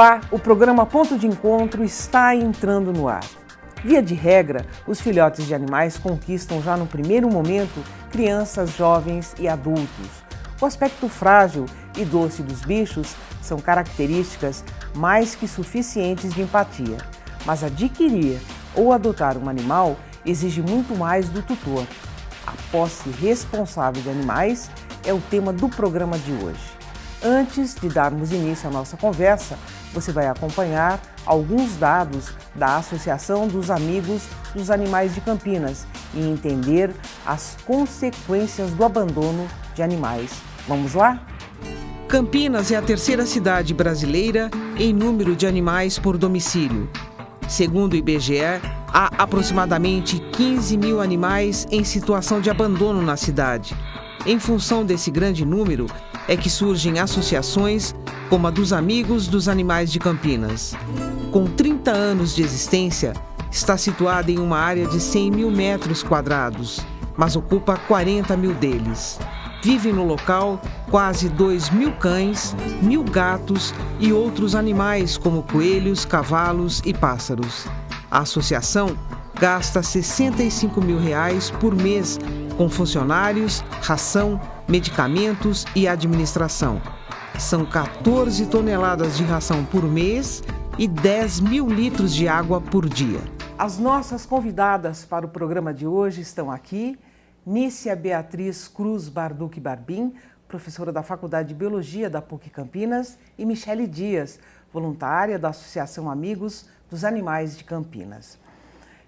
Olá, o programa Ponto de Encontro está entrando no ar. Via de regra, os filhotes de animais conquistam já no primeiro momento crianças, jovens e adultos. O aspecto frágil e doce dos bichos são características mais que suficientes de empatia. Mas adquirir ou adotar um animal exige muito mais do tutor. A posse responsável de animais é o tema do programa de hoje. Antes de darmos início à nossa conversa, você vai acompanhar alguns dados da Associação dos Amigos dos Animais de Campinas e entender as consequências do abandono de animais. Vamos lá? Campinas é a terceira cidade brasileira em número de animais por domicílio. Segundo o IBGE, há aproximadamente 15 mil animais em situação de abandono na cidade. Em função desse grande número, é que surgem associações como a dos Amigos dos Animais de Campinas. Com 30 anos de existência, está situada em uma área de 100 mil metros quadrados, mas ocupa 40 mil deles. Vivem no local quase 2 mil cães, 1.000 gatos e outros animais como coelhos, cavalos e pássaros. A associação gasta R$ 65 mil por mês com funcionários, ração, medicamentos e administração. São 14 toneladas de ração por mês e 10 mil litros de água por dia. As nossas convidadas para o programa de hoje estão aqui: Nícia Beatriz Cruz Barduque Barbim, professora da Faculdade de Biologia da PUC Campinas, e Michele Dias, voluntária da Associação Amigos dos Animais de Campinas.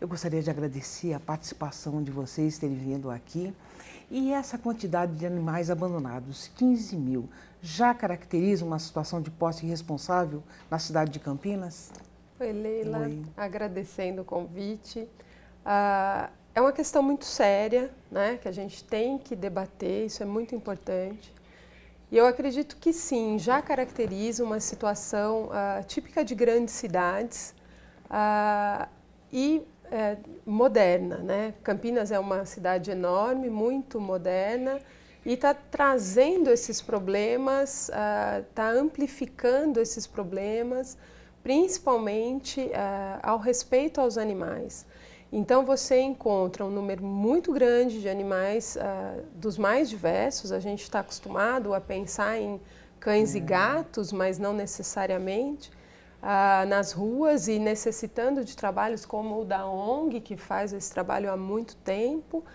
Eu gostaria de agradecer a participação de vocês terem vindo aqui. E essa quantidade de animais abandonados, 15 mil, já caracteriza uma situação de posse irresponsável na cidade de Campinas? Oi, Leila. Oi. Agradecendo o convite. É uma questão muito séria, né, que a gente tem que debater, isso é muito importante. E eu acredito que sim, já caracteriza uma situação típica de grandes cidades moderna, né? Campinas é uma cidade enorme, muito moderna, e está trazendo esses problemas, está amplificando esses problemas, principalmente ao respeito aos animais. Então você encontra um número muito grande de animais, dos mais diversos. A gente está acostumado a pensar em cães e gatos, mas não necessariamente. Nas ruas e necessitando de trabalhos como o da ONG, que faz esse trabalho há muito tempo,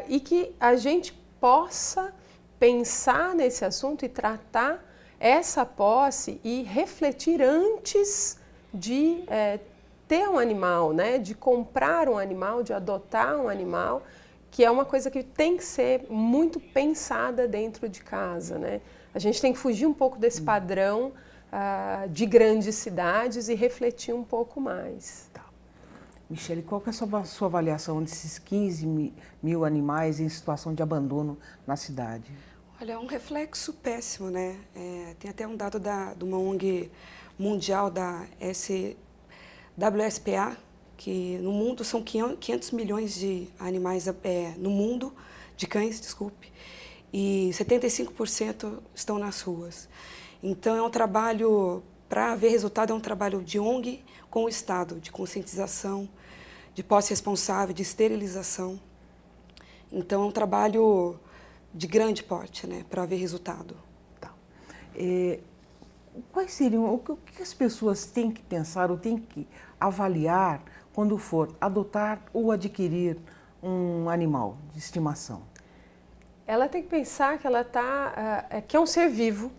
e que a gente possa pensar nesse assunto e tratar essa posse e refletir antes de ter um animal, né? De comprar um animal, de adotar um animal, que é uma coisa que tem que ser muito pensada dentro de casa, né? A gente tem que fugir um pouco desse padrão de grandes cidades e refletir um pouco mais. Tá. Michele, qual que é a sua avaliação desses 15 mil animais em situação de abandono na cidade? Olha, é um reflexo péssimo, né? Tem até um dado de uma ONG mundial, da WSPA, que no mundo são 500 milhões de animais no mundo, de cães, desculpe, e 75% estão nas ruas. Então, é um trabalho, para ver resultado, é um trabalho de ONG com o Estado, de conscientização, de posse responsável, de esterilização. Então, é um trabalho de grande porte, né, para ver resultado. Tá. Quais seriam, o que as pessoas têm que pensar ou têm que avaliar quando for adotar ou adquirir um animal de estimação? Ela tem que pensar que que é um ser vivo.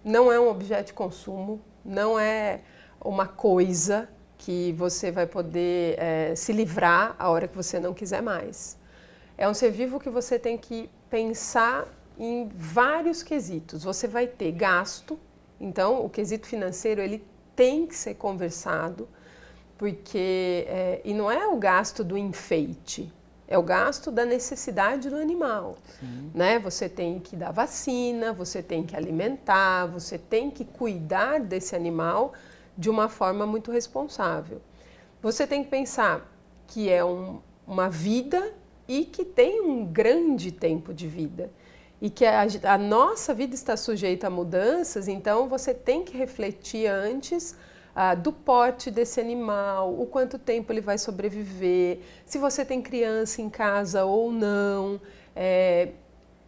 Não é um objeto de consumo, não é uma coisa que você vai poder se livrar a hora que você não quiser mais. É um ser vivo que você tem que pensar em vários quesitos. Você vai ter gasto, então o quesito financeiro ele tem que ser conversado, porque e não é o gasto do enfeite. É o gasto da necessidade do animal, né? Você tem que dar vacina, você tem que alimentar, você tem que cuidar desse animal de uma forma muito responsável. Você tem que pensar que é uma vida e que tem um grande tempo de vida. e que a nossa vida está sujeita a mudanças, então você tem que refletir antes do porte desse animal, o quanto tempo ele vai sobreviver, se você tem criança em casa ou não,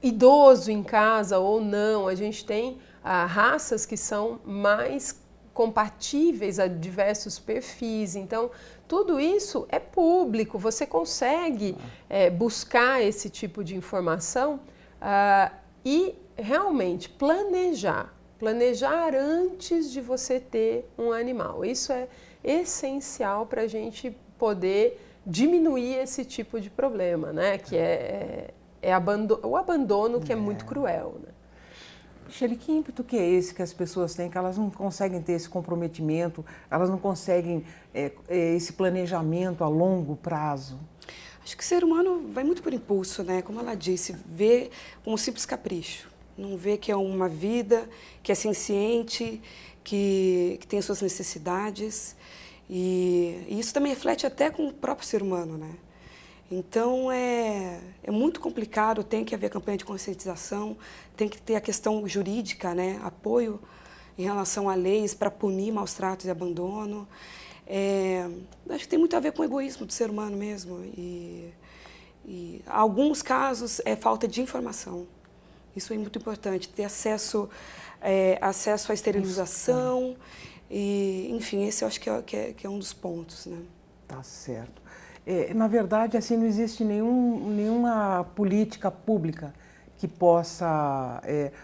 idoso em casa ou não. A gente tem raças que são mais compatíveis a diversos perfis, então tudo isso é público, você consegue buscar esse tipo de informação e realmente planejar antes de você ter um animal. Isso é essencial para a gente poder diminuir esse tipo de problema, né? Que o abandono que é muito cruel, né? Michele, que ímpeto que é esse que as pessoas têm, que elas não conseguem ter esse comprometimento, elas não conseguem esse planejamento a longo prazo? Acho que o ser humano vai muito por impulso, né? Como ela disse, vê como um simples capricho. Não vê que é uma vida, que é senciente, que tem suas necessidades. E isso também reflete até com o próprio ser humano, né? Então, é muito complicado, tem que haver campanha de conscientização, tem que ter a questão jurídica, né? Apoio em relação a leis para punir maus tratos e abandono. Acho que tem muito a ver com o egoísmo do ser humano mesmo. E alguns casos é falta de informação. Isso é muito importante, ter acesso à esterilização. E, enfim, esse eu acho que é um dos pontos, né? Tá certo. Na verdade, assim, não existe nenhuma política pública que possa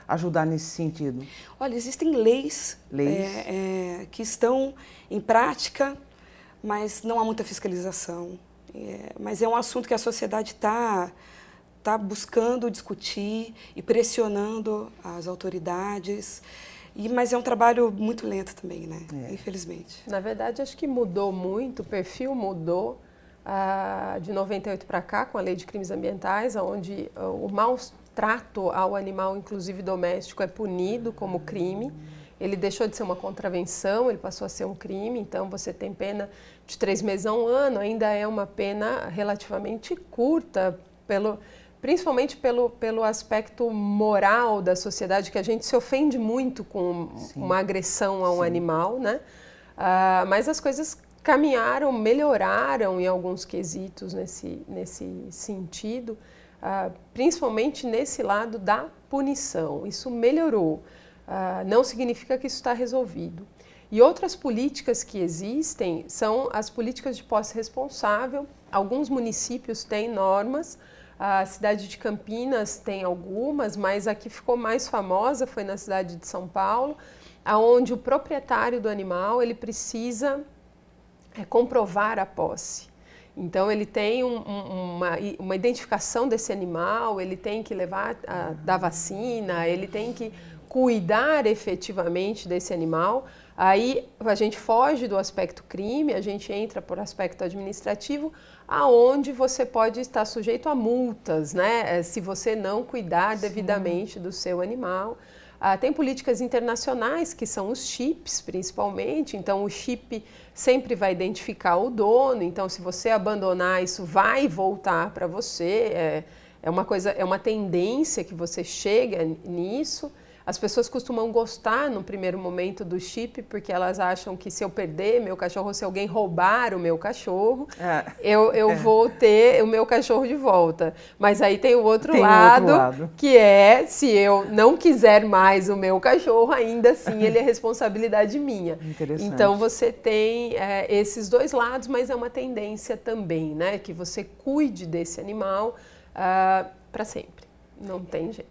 ajudar nesse sentido. Olha, existem leis? Que estão em prática, mas não há muita fiscalização. Mas é um assunto que a sociedade está buscando discutir e pressionando as autoridades. Mas é um trabalho muito lento também, né? Infelizmente. Na verdade, acho que mudou muito, o perfil mudou de 98 para cá, com a Lei de Crimes Ambientais, onde o mau trato ao animal, inclusive doméstico, é punido como crime. Ele deixou de ser uma contravenção, ele passou a ser um crime, então você tem pena de 3 meses a 1 ano, ainda é uma pena relativamente curta, principalmente pelo aspecto moral da sociedade, que a gente se ofende muito com uma agressão a um animal, né? Mas as coisas caminharam, melhoraram em alguns quesitos nesse sentido, principalmente nesse lado da punição. Isso melhorou, não significa que isso está resolvido. E outras políticas que existem são as políticas de posse responsável. Alguns municípios têm normas, a cidade de Campinas tem algumas, mas a que ficou mais famosa foi na cidade de São Paulo, onde o proprietário do animal ele precisa comprovar a posse. Então ele tem uma identificação desse animal, ele tem que levar da vacina, ele tem que cuidar efetivamente desse animal. Aí a gente foge do aspecto crime, a gente entra por aspecto administrativo, aonde você pode estar sujeito a multas, né? Se você não cuidar devidamente do seu animal. Tem políticas internacionais que são os chips, principalmente. Então o chip sempre vai identificar o dono. Então se você abandonar, isso vai voltar para você. É uma tendência que você chega nisso. As pessoas costumam gostar no primeiro momento do chip, porque elas acham que se eu perder meu cachorro, ou se alguém roubar o meu cachorro, eu vou ter o meu cachorro de volta. Mas aí tem o outro lado, que se eu não quiser mais o meu cachorro, ainda assim ele é responsabilidade minha. Interessante. Então você tem esses dois lados, mas é uma tendência também, né? Que você cuide desse animal para sempre. Não tem jeito.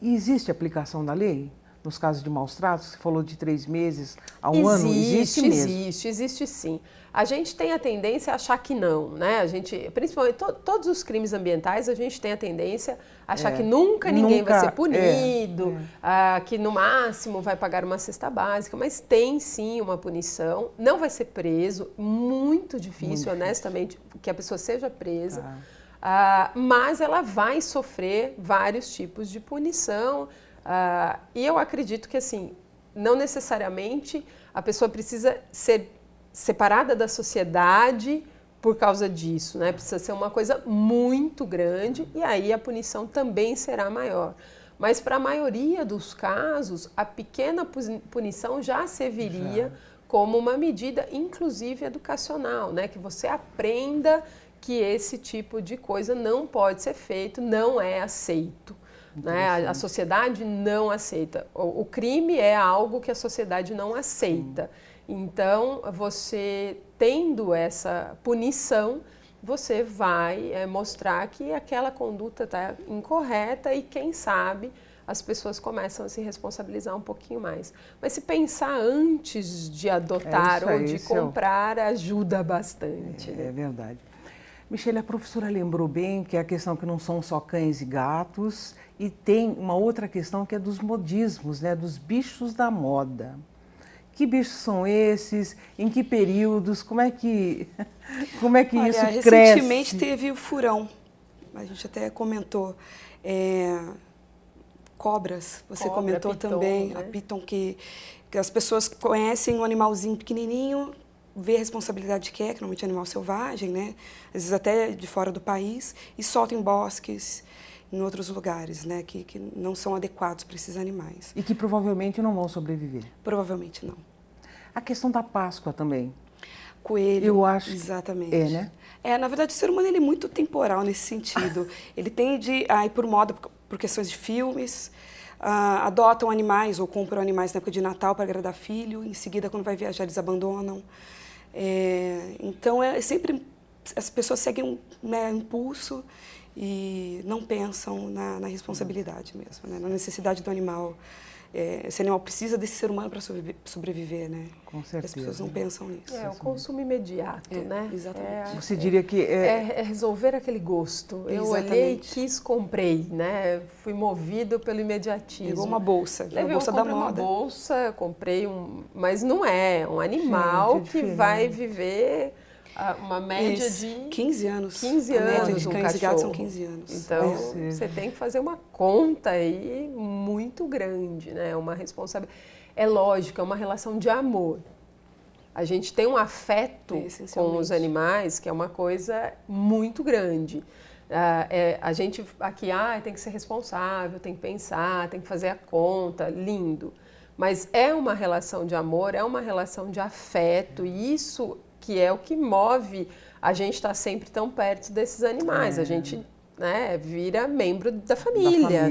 E existe aplicação da lei nos casos de maus tratos? Você falou de 3 meses a 1 ano? Existe mesmo? Existe sim. A gente tem a tendência a achar que não, né? A gente, principalmente todos os crimes ambientais, a gente tem a tendência a achar que ninguém vai ser punido, que no máximo vai pagar uma cesta básica, mas tem sim uma punição, não vai ser preso, muito difícil, honestamente, que a pessoa seja presa. Mas ela vai sofrer vários tipos de punição e eu acredito que assim, não necessariamente a pessoa precisa ser separada da sociedade por causa disso, né? Precisa ser uma coisa muito grande e aí a punição também será maior. Mas para a maioria dos casos, a pequena punição já serviria como uma medida, inclusive educacional, né? Que você aprenda que esse tipo de coisa não pode ser feito, não é aceito. Né? A sociedade não aceita. O crime é algo que a sociedade não aceita. Então, você tendo essa punição, você vai mostrar que aquela conduta está incorreta e, quem sabe, as pessoas começam a se responsabilizar um pouquinho mais. Mas se pensar antes de adotar ou de comprar, ajuda bastante. É verdade. Michele, a professora lembrou bem que é a questão que não são só cães e gatos, e tem uma outra questão que é dos modismos, né? Dos bichos da moda. Que bichos são esses? Em que períodos? Como é que Olha, isso cresce? Recentemente teve o furão, a gente até comentou. Cobras, você comentou piton, também, né? A piton, que as pessoas conhecem um animalzinho pequenininho, vê a responsabilidade que é, que normalmente é animal selvagem, né? Às vezes até de fora do país, e soltam em bosques, em outros lugares, né? Que não são adequados para esses animais. E que provavelmente não vão sobreviver. Provavelmente não. A questão da Páscoa também. Coelho, eu acho exatamente. Né? Na verdade, o ser humano ele é muito temporal nesse sentido. Ele tende a ir por moda, por questões de filmes, adotam animais ou compram animais na época de Natal para agradar filho, em seguida, quando vai viajar, eles abandonam. Então, sempre as pessoas seguem um impulso e não pensam na responsabilidade mesmo, né? Na necessidade do animal. Esse animal precisa desse ser humano para sobreviver, né? Com certeza. As pessoas não pensam nisso. O consumo imediato, né? Exatamente. Você diria que é resolver aquele gosto. Eu olhei, quis, comprei, né? Fui movido pelo imediatismo. Pegou uma bolsa, Levei uma bolsa da moda. Uma bolsa, comprei mas não é um animal que vai viver uma média de 15 anos. 15 anos. A média de cães e gatos são 15 anos. Então, você tem que fazer uma conta aí muito grande, né? Uma responsabilidade. É lógico, é uma relação de amor. A gente tem um afeto com os animais, que é uma coisa muito grande. A gente aqui tem que ser responsável, tem que pensar, tem que fazer a conta, lindo. Mas é uma relação de amor, é uma relação de afeto, e isso que é o que move a gente estar sempre tão perto desses animais. A gente, né, vira membro da família.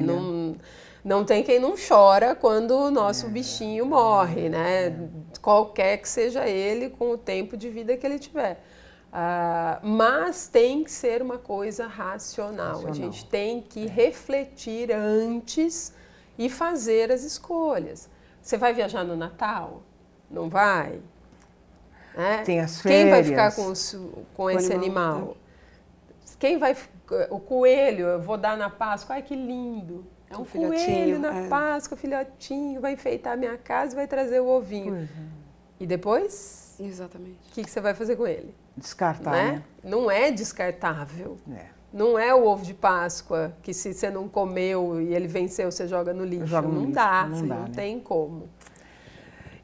Não tem quem não chora quando o nosso bichinho morre, né? Qualquer que seja ele, com o tempo de vida que ele tiver. Mas tem que ser uma coisa racional. A gente tem que refletir antes e fazer as escolhas. Você vai viajar no Natal? Não vai? Tem as férias. Quem vai ficar com esse animal? Quem vai... O coelho, eu vou dar na Páscoa. Ai, que lindo! É um coelho na Páscoa, filhotinho, vai enfeitar a minha casa e vai trazer o ovinho. E depois? Exatamente. O que você vai fazer com ele? Descartar, né? Não é descartável. Não é o ovo de Páscoa que, se você não comeu e ele venceu, você joga no lixo. Não dá, não tem como.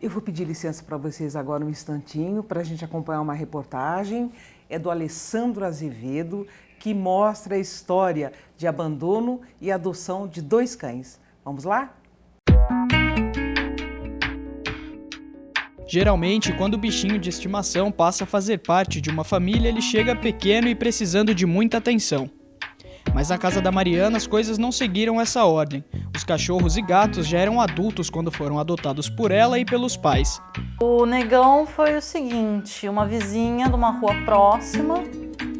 Eu vou pedir licença para vocês agora um instantinho para a gente acompanhar uma reportagem. É do Alessandro Azevedo, que mostra a história de abandono e adoção de 2 cães. Vamos lá? Geralmente, quando o bichinho de estimação passa a fazer parte de uma família, ele chega pequeno e precisando de muita atenção. Mas na casa da Mariana, as coisas não seguiram essa ordem. Os cachorros e gatos já eram adultos quando foram adotados por ela e pelos pais. O Negão foi o seguinte: uma vizinha de uma rua próxima,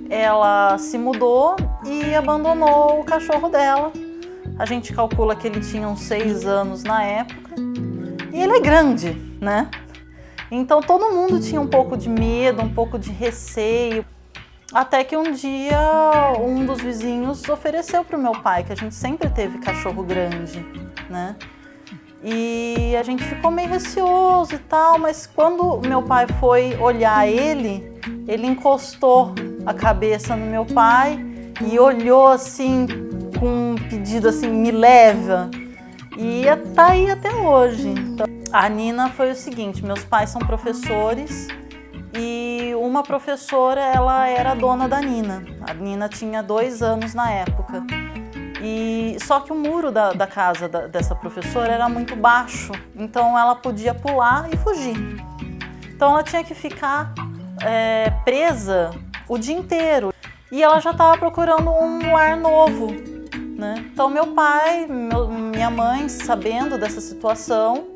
ela se mudou e abandonou o cachorro dela. A gente calcula que ele tinha uns 6 anos na época. E ele é grande, né? Então todo mundo tinha um pouco de medo, um pouco de receio. Até que um dia um dos vizinhos ofereceu para o meu pai, que a gente sempre teve cachorro grande, né? E a gente ficou meio receoso e tal, mas quando meu pai foi olhar ele encostou a cabeça no meu pai e olhou assim, com um pedido assim, me leva. E tá aí até hoje. Então, a Nina foi o seguinte: meus pais são professores e o uma professora, ela era dona da Nina. A Nina tinha 2 anos na época. Só que o muro da casa dessa professora era muito baixo, então ela podia pular e fugir. Então ela tinha que ficar presa o dia inteiro. E ela já estava procurando um lar novo, né? Então meu pai, minha mãe, sabendo dessa situação,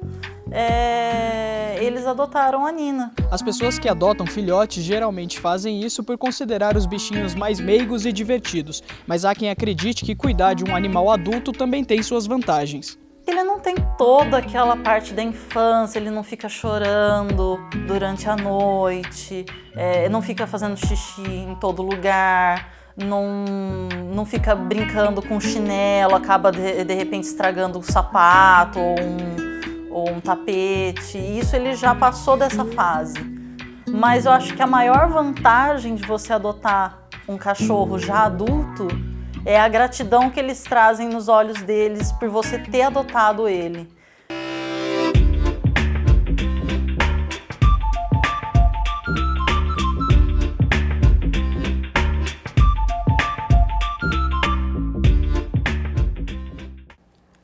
eles adotaram a Nina. As pessoas que adotam filhotes geralmente fazem isso por considerar os bichinhos mais meigos e divertidos, mas há quem acredite que cuidar de um animal adulto também tem suas vantagens. Ele não tem toda aquela parte da infância, ele não fica chorando durante a noite, não fica fazendo xixi em todo lugar, não fica brincando com chinelo, acaba de repente estragando um sapato ou um tapete. Isso ele já passou dessa fase. Mas eu acho que a maior vantagem de você adotar um cachorro já adulto é a gratidão que eles trazem nos olhos deles por você ter adotado ele.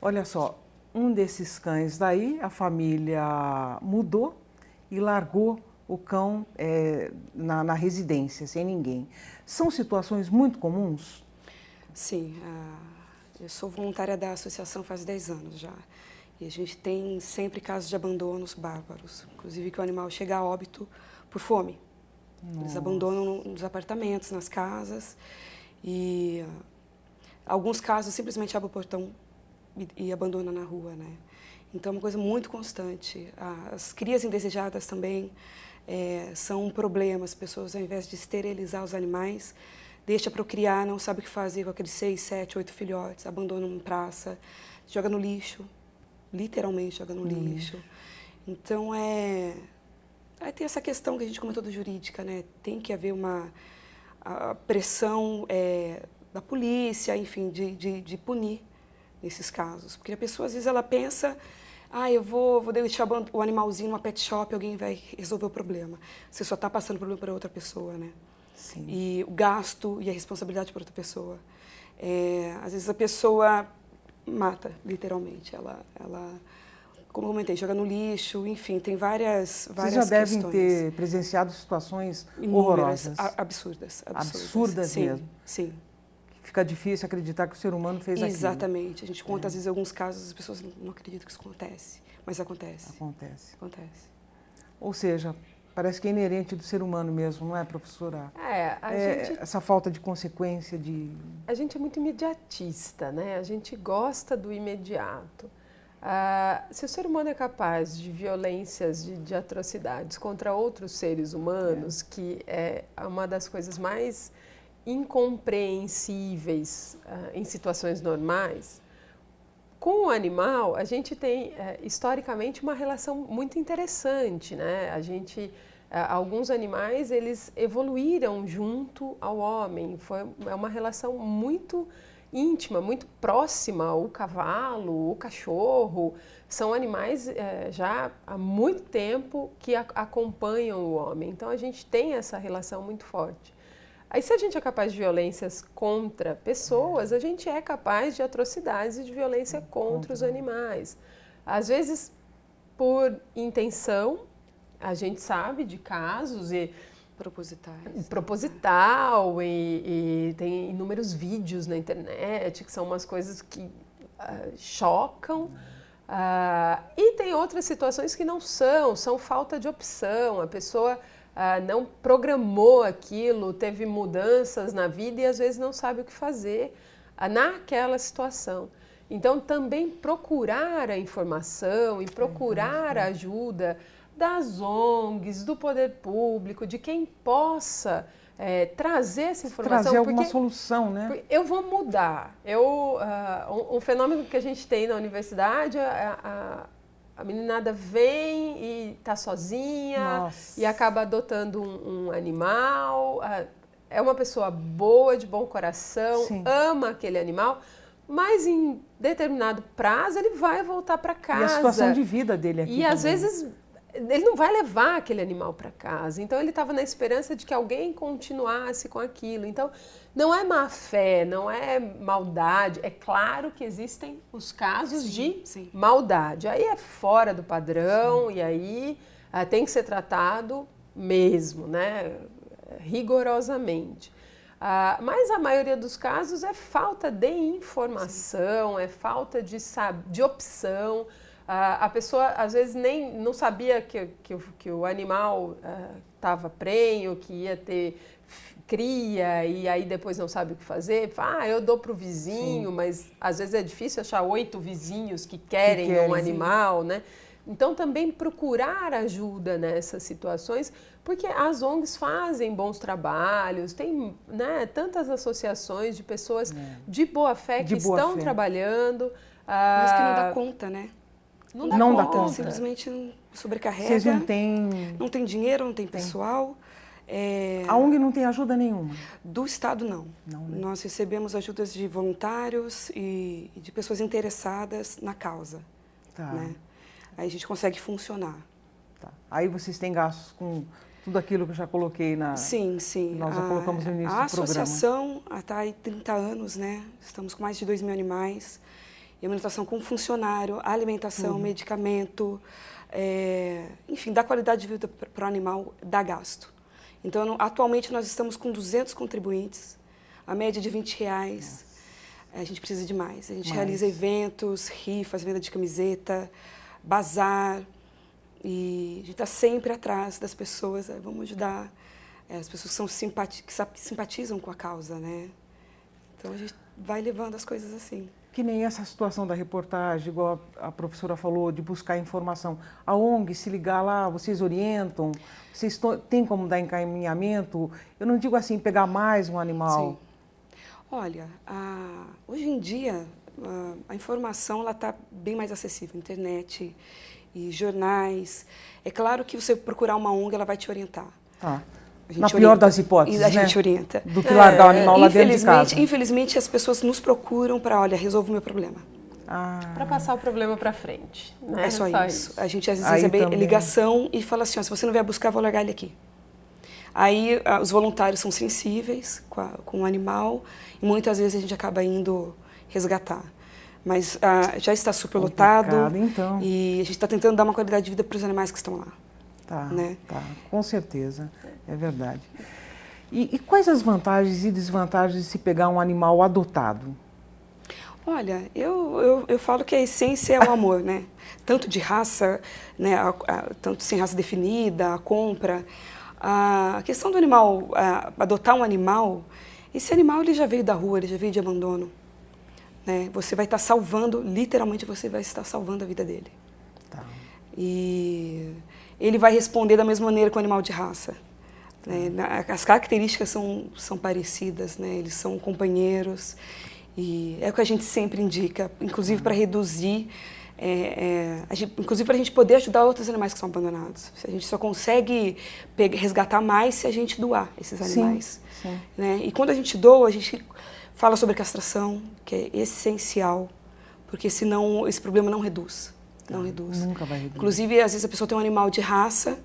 Olha só, um desses cães daí, a família mudou e largou o cão na residência, sem ninguém. São situações muito comuns? Sim, eu sou voluntária da associação faz 10 anos já. E a gente tem sempre casos de abandonos bárbaros. Inclusive que o animal chega a óbito por fome. Nossa. Eles abandonam nos apartamentos, nas casas. E alguns casos simplesmente abrem o portão e abandonam na rua, né? Então é uma coisa muito constante. As crias indesejadas também são um problema. As pessoas, ao invés de esterilizar os animais, deixa procriar, não sabe o que fazer com aqueles 6, 7, 8 filhotes, abandonam em praça, joga no lixo, literalmente joga no lixo. Então, aí tem essa questão que a gente comentou do jurídica, né? Tem que haver a pressão da polícia, enfim, de punir nesses casos. Porque a pessoa, às vezes, ela pensa, eu vou deixar o animalzinho numa pet shop, alguém vai resolver o problema. Você só está passando o problema para outra pessoa, né? Sim. E o gasto e a responsabilidade por outra pessoa. Às vezes a pessoa mata, literalmente. Ela como eu comentei, joga no lixo, enfim, tem várias questões. Vocês já devem ter presenciado situações horrorosas. Absurdas. Absurdas sim, mesmo. Sim. Fica difícil acreditar que o ser humano fez aquilo. Exatamente. A gente conta, às vezes, alguns casos, as pessoas não acreditam que isso acontece, mas acontece. Acontece. Acontece. Ou seja, parece que é inerente do ser humano mesmo, não é, professora? Essa falta de consequência de... A gente é muito imediatista, né? A gente gosta do imediato. Se o ser humano é capaz de violências, de atrocidades contra outros seres humanos, que é uma das coisas mais incompreensíveis em situações normais, com o animal a gente tem historicamente uma relação muito interessante, né? Alguns animais eles evoluíram junto ao homem, é uma relação muito íntima, muito próxima. O cavalo, o cachorro, são animais já há muito tempo que acompanham o homem. Então a gente tem essa relação muito forte. Aí se a gente é capaz de violências contra pessoas, a gente é capaz de atrocidades e de violência contra os animais. Às vezes por intenção, a gente sabe de casos proposital e tem inúmeros vídeos na internet que são umas coisas que chocam. E tem outras situações que não são falta de opção. A pessoa não programou aquilo, teve mudanças na vida e às vezes não sabe o que fazer naquela situação. Então também procurar a informação e procurar a ajuda das ONGs, do poder público, de quem possa trazer essa informação. Trazer alguma solução, né? Eu vou mudar. Um fenômeno que a gente tem na universidade, a meninada vem e está sozinha. Nossa. E acaba adotando um animal. É uma pessoa boa, de bom coração, sim, ama aquele animal, mas em determinado prazo ele vai voltar para casa. E a situação de vida dele aqui E às vezes ele não vai levar aquele animal para casa. Então ele estava na esperança de que alguém continuasse com aquilo. Então não é má fé, não é maldade. É claro que existem os casos de maldade. Aí é fora do padrão e aí tem que ser tratado mesmo, né? Rigorosamente. Mas a maioria dos casos é falta de informação, é falta de opção. A pessoa, às vezes, nem não sabia que o animal estava prenho, que ia ter cria, e aí depois não sabe o que fazer. Fala, eu dou para o vizinho, mas às vezes é difícil achar 8 vizinhos que querem um animal, né? Então, também procurar ajuda nessas situações, porque as ONGs fazem bons trabalhos, tem, né, tantas associações de pessoas de boa fé que estão trabalhando. Mas que não dá conta, né? Não dá conta. Simplesmente sobrecarrega. Vocês não têm... Não tem dinheiro, não tem pessoal. A ONG não tem ajuda nenhuma? Do Estado, não. Não, né? Nós recebemos ajudas de voluntários e de pessoas interessadas na causa. Tá. Né? Aí a gente consegue funcionar. Tá. Aí vocês têm gastos com tudo aquilo que eu já coloquei na... Sim. Nós já colocamos no início do programa. A associação está há 30 anos, né? Estamos com mais de 2.000 animais. E a alimentação com funcionário, alimentação, medicamento, enfim, dá qualidade de vida para o animal, dá gasto. Então, atualmente, nós estamos com 200 contribuintes, a média de R$20. A gente precisa de mais. A gente realiza eventos, rifas, venda de camiseta, bazar. E a gente está sempre atrás das pessoas, vamos ajudar as pessoas que simpatizam com a causa, né? Então, a gente vai levando as coisas assim. Que nem essa situação da reportagem, igual a professora falou, de buscar informação. A ONG, se ligar lá, vocês orientam? Vocês têm como dar encaminhamento? Eu não digo assim, pegar mais um animal. Sim. Olha, hoje em dia, a informação está bem mais acessível. Internet e jornais. É claro que você procurar uma ONG, ela vai te orientar. Tá. Na pior das hipóteses, a gente orienta. Do que largar o animal lá dentro de casa. Infelizmente, as pessoas nos procuram para, olha, resolve o meu problema. Para passar o problema para frente. Né? É só isso. A gente, às vezes, recebe ligação e fala assim, ó, se você não vier buscar, vou largar ele aqui. Aí, os voluntários são sensíveis com o animal e muitas vezes a gente acaba indo resgatar. Mas já está superlotado então. E a gente está tentando dar uma qualidade de vida para os animais que estão lá. Tá, com certeza, é verdade. E quais as vantagens e desvantagens de se pegar um animal adotado? Olha, eu falo que a essência é o amor, né? Tanto de raça, né? Tanto sem raça definida, a compra. A questão do animal, adotar um animal, esse animal ele já veio da rua, ele já veio de abandono. Né? Você vai estar salvando, literalmente você vai estar salvando a vida dele. Tá. E ele vai responder da mesma maneira que o animal de raça. Né? As características são parecidas, né? Eles são companheiros e é o que a gente sempre indica, inclusive para reduzir, inclusive para a gente poder ajudar outros animais que são abandonados. A gente só consegue resgatar mais se a gente doar esses animais. Sim. Né? E quando a gente doa, a gente fala sobre castração, que é essencial, porque senão esse problema não reduz. Não reduz. Nunca vai reduzir. Inclusive, às vezes a pessoa tem um animal de raça,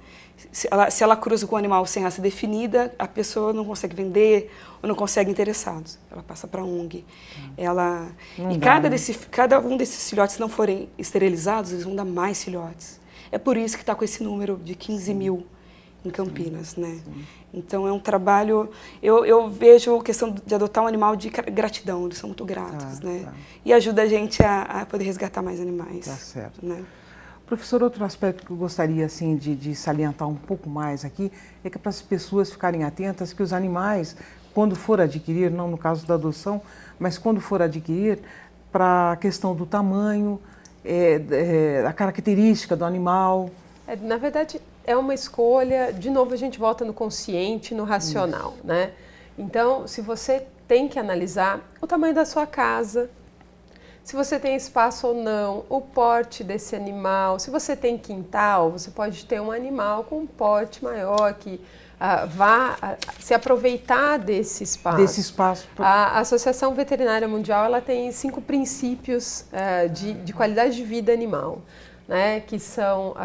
se ela cruza com um animal sem raça definida, a pessoa não consegue vender ou não consegue interessados. Ela passa para a ONG. Cada um desses filhotes, se não forem esterilizados, eles vão dar mais filhotes. É por isso que está com esse número de 15.000 em Campinas, né? Então é um trabalho, eu vejo a questão de adotar um animal de gratidão, eles são muito gratos, né? E ajuda a gente a poder resgatar mais animais. Tá certo. Né? Professor, outro aspecto que eu gostaria assim, de salientar um pouco mais aqui é que para as pessoas ficarem atentas que os animais, quando for adquirir, não no caso da adoção, mas quando for adquirir, para a questão do tamanho, a característica do animal. Na verdade, é uma escolha, de novo a gente volta no consciente, no racional, né? Então, se você tem que analisar o tamanho da sua casa, se você tem espaço ou não, o porte desse animal, se você tem quintal, você pode ter um animal com um porte maior que vá se aproveitar desse espaço. A Associação Veterinária Mundial ela tem 5 princípios de qualidade de vida animal. né, que são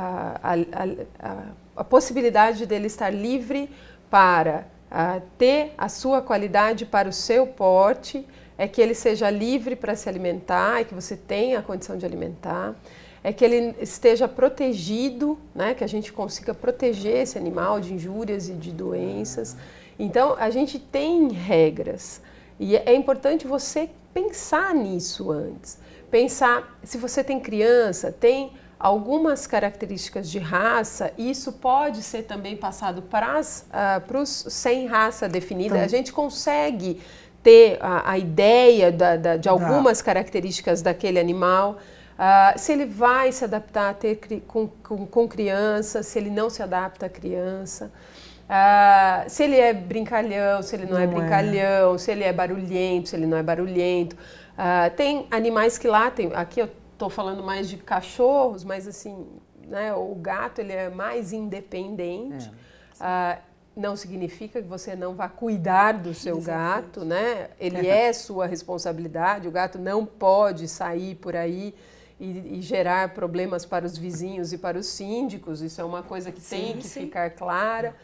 a possibilidade dele estar livre para ter a sua qualidade para o seu porte, é que ele seja livre para se alimentar, é que você tenha a condição de alimentar, é que ele esteja protegido, né, que a gente consiga proteger esse animal de injúrias e de doenças. Então, a gente tem regras e é importante você pensar nisso antes. Pensar, se você tem criança, tem algumas características de raça, isso pode ser também passado para os sem raça definida. Então, a gente consegue ter a ideia de algumas características daquele animal, se ele vai se adaptar a ter com criança, se ele não se adapta à criança, se ele é brincalhão, se ele não é brincalhão, se ele é barulhento, se ele não é barulhento. Tem animais que latem, aqui eu estou falando mais de cachorros, mas assim, né, o gato ele é mais independente. Não significa que você não vá cuidar do seu gato, né? Ele é sua responsabilidade, o gato não pode sair por aí e gerar problemas para os vizinhos e para os síndicos, isso é uma coisa que tem que ficar clara.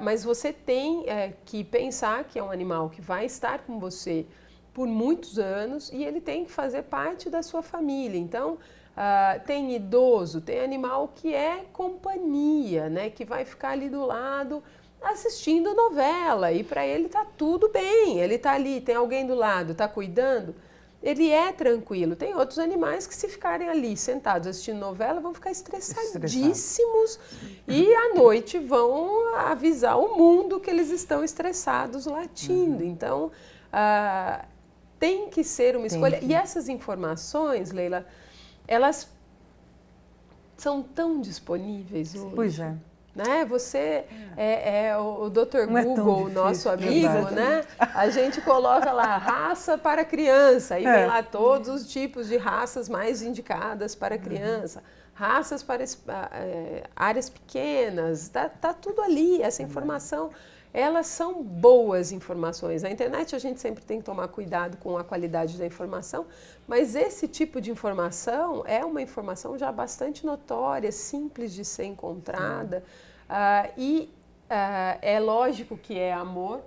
Mas você tem que pensar que é um animal que vai estar com você por muitos anos e ele tem que fazer parte da sua família. Então, tem idoso, tem animal que é companhia, né? Que vai ficar ali do lado assistindo novela e para ele tá tudo bem, ele tá ali, tem alguém do lado, tá cuidando, ele é tranquilo. Tem outros animais que se ficarem ali sentados assistindo novela vão ficar estressadíssimos e à noite vão avisar o mundo que eles estão estressados latindo. Então, tem que ser uma escolha. E essas informações, Leila, elas são tão disponíveis hoje. Pois é. Né? Você é o Dr. Google, nosso amigo, né? A gente coloca lá raça para criança e vem lá todos os tipos de raças mais indicadas para criança, raças para áreas pequenas, tá tudo ali, essa informação. Elas são boas informações. Na internet a gente sempre tem que tomar cuidado com a qualidade da informação, mas esse tipo de informação é uma informação já bastante notória, simples de ser encontrada, é lógico que é amor,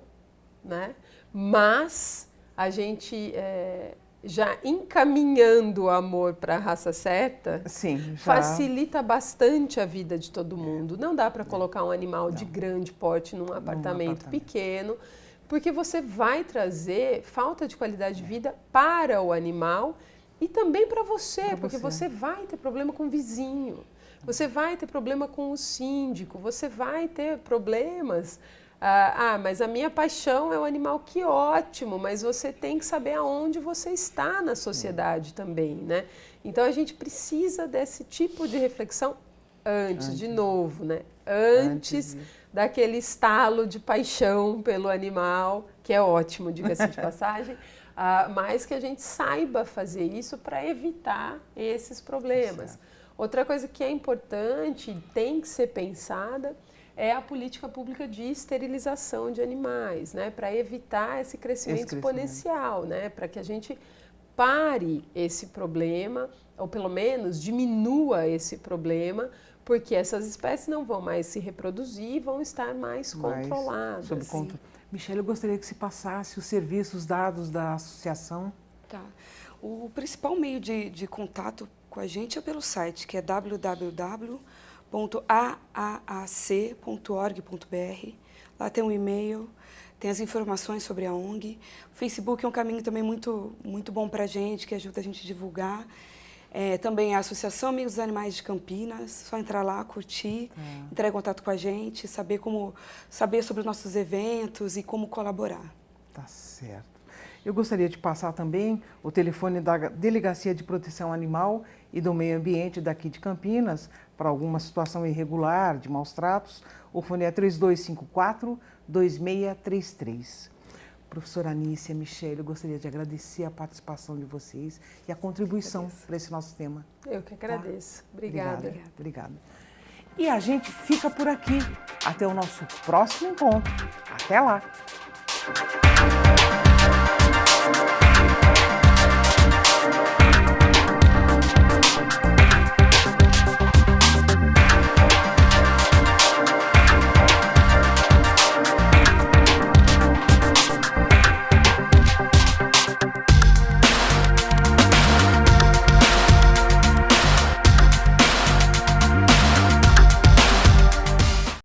né? Mas a gente já encaminhando o amor para a raça certa, facilita bastante a vida de todo mundo. Não dá para colocar um animal de grande porte num apartamento pequeno, porque você vai trazer falta de qualidade de vida para o animal e também para você, porque você vai ter problema com o vizinho, você vai ter problema com o síndico, você vai ter problemas. Mas a minha paixão é o animal, que ótimo, mas você tem que saber aonde você está na sociedade também, né? Então a gente precisa desse tipo de reflexão antes de novo, né? Antes daquele estalo de paixão pelo animal, que é ótimo, diga-se de passagem, mas que a gente saiba fazer isso para evitar esses problemas. Outra coisa que é importante e tem que ser pensada é a política pública de esterilização de animais, né? Para evitar esse crescimento exponencial, né? Para que a gente pare esse problema, ou pelo menos diminua esse problema, porque essas espécies não vão mais se reproduzir, vão estar mais controladas. Sob controle. Michele, eu gostaria que se passasse os serviços dados da associação. Tá. O principal meio de contato com a gente é pelo site, que é www.aac.org.br. Lá tem um e-mail, tem as informações sobre a ONG. O Facebook é um caminho também muito bom para a gente, que ajuda a gente a divulgar. Também a Associação Amigos dos Animais de Campinas, só entrar lá, curtir, entrar em contato com a gente, saber sobre os nossos eventos e como colaborar. Tá certo. Eu gostaria de passar também o telefone da Delegacia de Proteção Animal e do Meio Ambiente daqui de Campinas, para alguma situação irregular, de maus tratos. O fone é 3254-2633. Professora Anícia, Michele, eu gostaria de agradecer a participação de vocês e a contribuição para esse nosso tema. Eu que agradeço. Obrigada. Obrigada. E a gente fica por aqui. Até o nosso próximo encontro. Até lá!